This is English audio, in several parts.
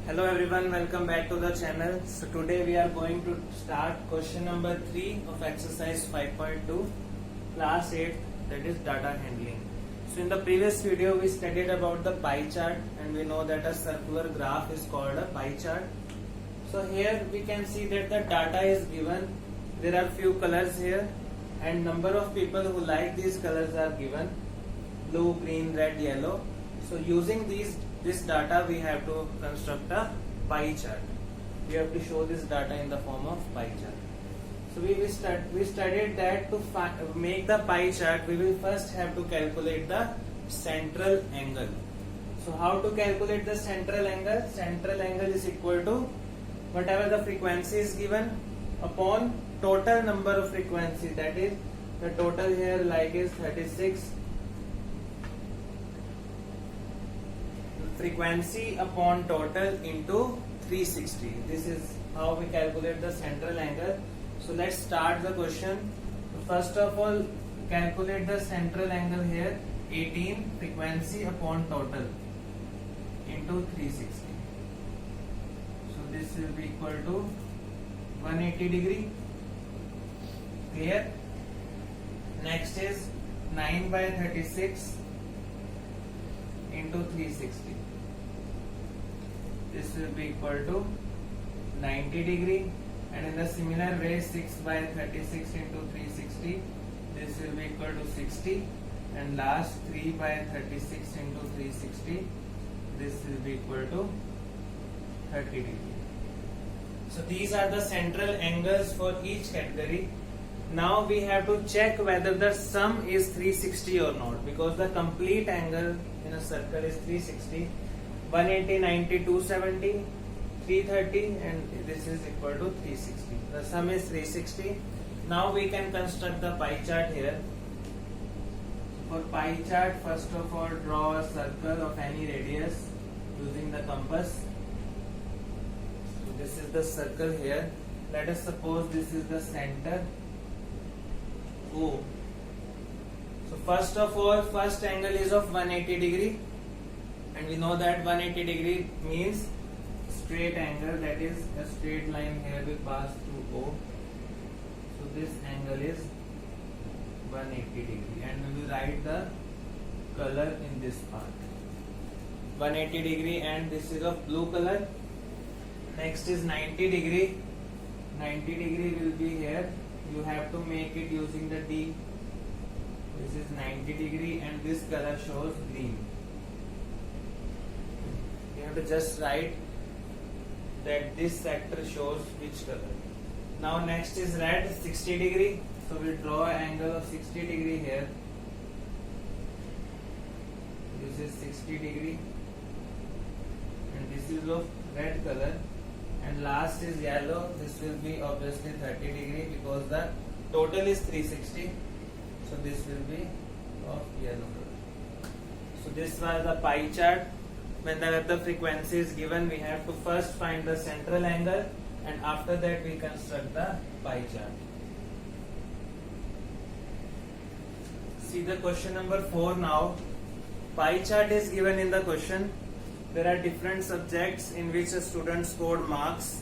Hello everyone, welcome back to the channel. So today we are going to start question number 3 of exercise 5.2 class 8, that is data handling. So in the previous video we studied about the pie chart and we know that a circular graph is called a pie chart. So here we can see that the data is given. There are few colors here and number of people who like these colors are given: blue, green, red, yellow. So using this data we have to construct a pie chart. We have to show this data in the form of pie chart. So we studied that to make the pie chart we will first have to calculate the central angle. So how to calculate the central angle? Central angle is equal to whatever the frequency is given upon total number of frequency, that is the total here like is 36 frequency upon total into 360. This is how we calculate the central angle. So let's start the question. First of all, calculate the central angle here, 18 frequency upon total into 360. So this will be equal to 180 degree. Clear? Next is 9 by 36 into 360. This will be equal to 90 degree, and in the similar way 6 by 36 into 360, this will be equal to 60, and last 3 by 36 into 360, this will be equal to 30 degree. So these are the central angles for each category. Now we have to check whether the sum is 360 or not, because the complete angle in a circle is 360. 180, 90, 270, 330, and this is equal to 360. The sum is 360. Now we can construct the pie chart here. For pie chart, first of all draw a circle of any radius using the compass. So this is the circle here. Let us suppose this is the center O. So first of all, first angle is of 180 degree. And we know that 180 degree means straight angle, that is a straight line here will pass through O. So this angle is 180 degree, and we will write the color in this part. 180 degree, and this is of blue color. Next is 90 degree. 90 degree will be here. You have to make it using the D. This is 90 degree, and this color shows green. You have to just write that this sector shows which color. Now next is red, 60 degree. So we draw an angle of 60 degree here. This is 60 degree, and this is of red color. And last is yellow. This will be obviously 30 degree because the total is 360. So this will be of yellow color. So this was the pie chart. Whenever the frequency is given, we have to first find the central angle, and after that we construct the pie chart. See the question number 4 now. Pie chart is given in the question. There are different subjects in which a student scored marks,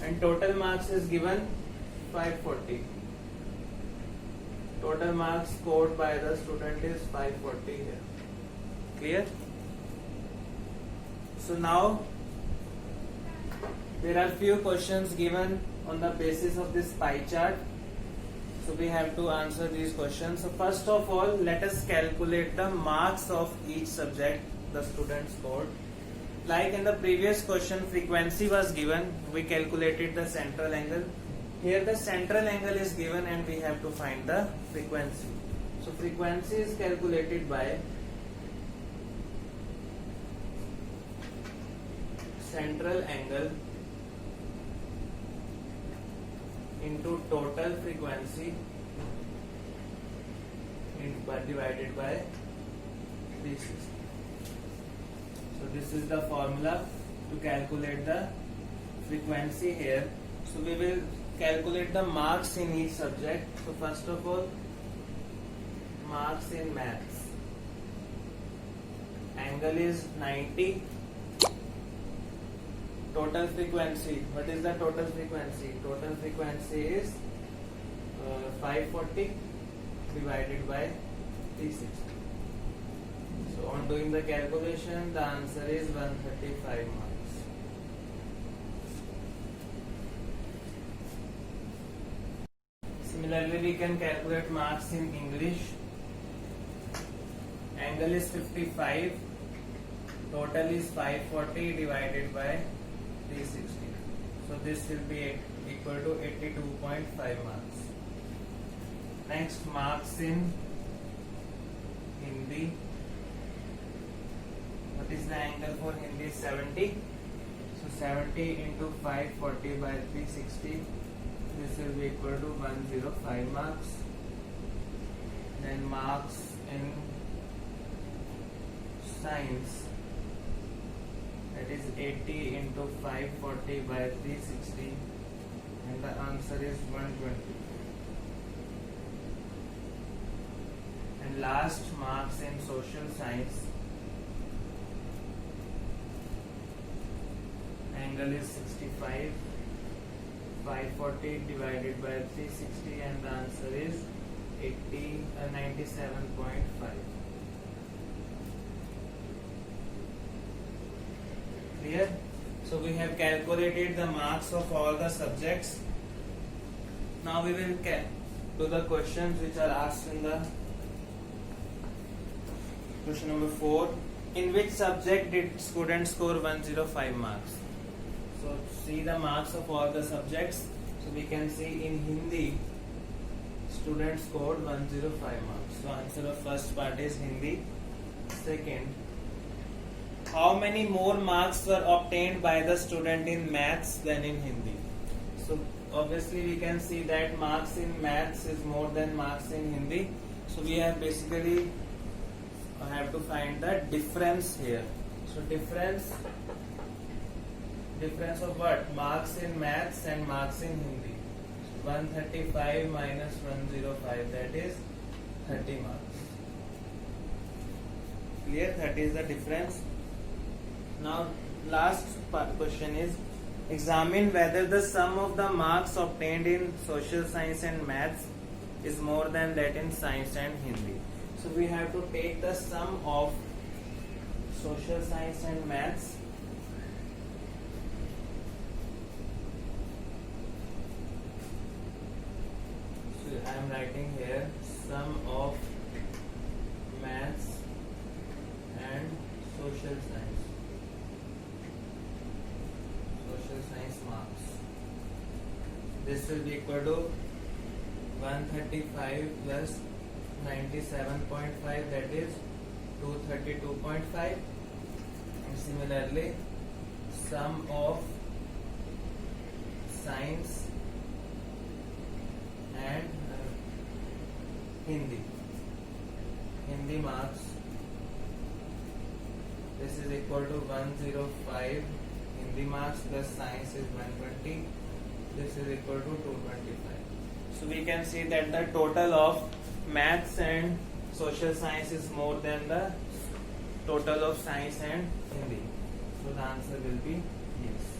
and total marks is given 540. Total marks scored by the student is 540 here. Clear? So now there are few questions given on the basis of this pie chart. So we have to answer these questions. So first of all, let us calculate the marks of each subject the student scored. Like in the previous question, frequency was given. We calculated the central angle. Here the central angle is given and we have to find the frequency. So frequency is calculated by central angle into total frequency divided by 360. So this is the formula to calculate the frequency here. So we will calculate the marks in each subject. So first of all, marks in maths. Angle is 90 total frequency. What is the total frequency? Total frequency is 540 divided by 360. So on doing the calculation, the answer is 135 marks. Similarly, we can calculate marks in English. Angle is 55. Total is 540 divided by 360. So this will be equal to 82.5 marks. Next, marks in Hindi. What is the angle for Hindi? 70. So 70 into 540 by 360. This will be equal to 105 marks. Then marks in science. That is 80 into 540 by 360, and the answer is 120. And last, marks in social science. Angle is 65. 540 divided by 360, and the answer is 97.5. Clear? So we have calculated the marks of all the subjects. Now we will do the questions which are asked in the question number 4. In which subject did students score 105 marks? So see the marks of all the subjects. So we can see in Hindi, students scored 105 marks. So answer of first part is Hindi. Second, how many more marks were obtained by the student in maths than in Hindi? So obviously we can see that marks in maths is more than marks in Hindi. So we have basically have to find the difference here. So difference of what? Marks in maths and marks in Hindi. 135 minus 105, that is 30 marks. Clear? That is the difference. Now last question is, examine whether the sum of the marks obtained in social science and maths is more than that in science and Hindi. So we have to take the sum of social science and maths. So I am writing here sum of maths and social science. Social science marks. This will be equal to 135 plus 97.5, that is 232.5. And similarly, sum of science and Hindi marks. This is equal to 105 Hindi marks plus science is 120. This is equal to 225. So we can see that the total of maths and social science is more than the total of science and Hindi. So the answer will be yes.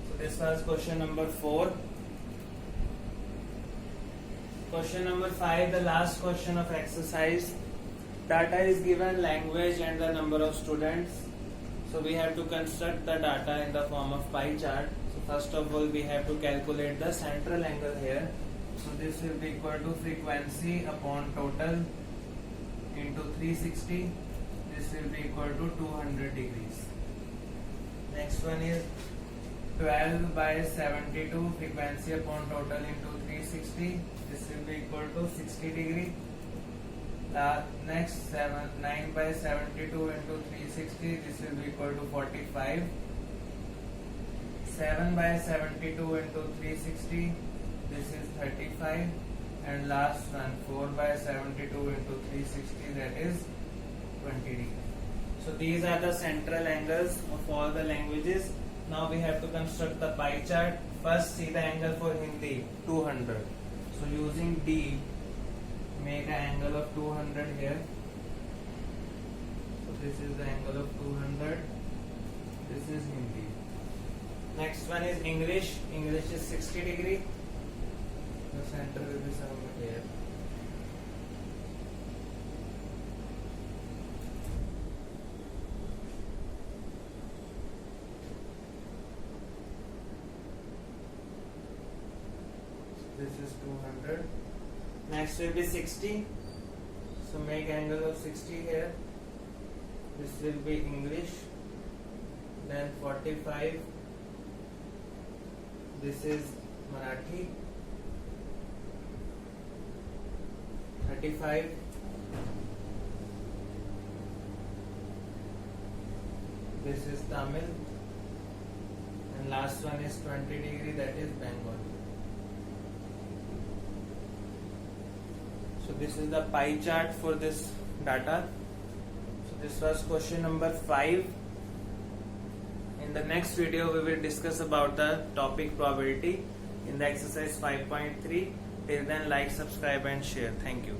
So this was question number 4. Question number 5, the last question of exercise. Data is given, language and the number of students. So we have to construct the data in the form of pie chart. So first of all, we have to calculate the central angle here. So this will be equal to frequency upon total into 360. This will be equal to 200 degrees. Next one is 12 by 72 frequency upon total into 360. This will be equal to 60 degree. Next 9 by 72 into 360. This will be equal to 45. 7 by 72 into 360. This is 35. And last one 4 by 72 into 360, that is 20 degree. So these are the central angles of all the languages. Now we have to construct the pie chart. First see the angle for Hindi, 200. So using D, make an angle of 200 here. So this is the angle of 200. This is Hindi. English. English is 60 degree. The center will be somewhere here. This is 200. Next will be 60. So make angle of 60 here. This will be English. Then 45. This is Marathi. 35. This is Tamil. And last one is 20 degree, that is Bengal. So this is the pie chart for this data. So this was question number 5. In the next video we will discuss about the topic probability in the exercise 5.3. Till then, like, subscribe and share. Thank you.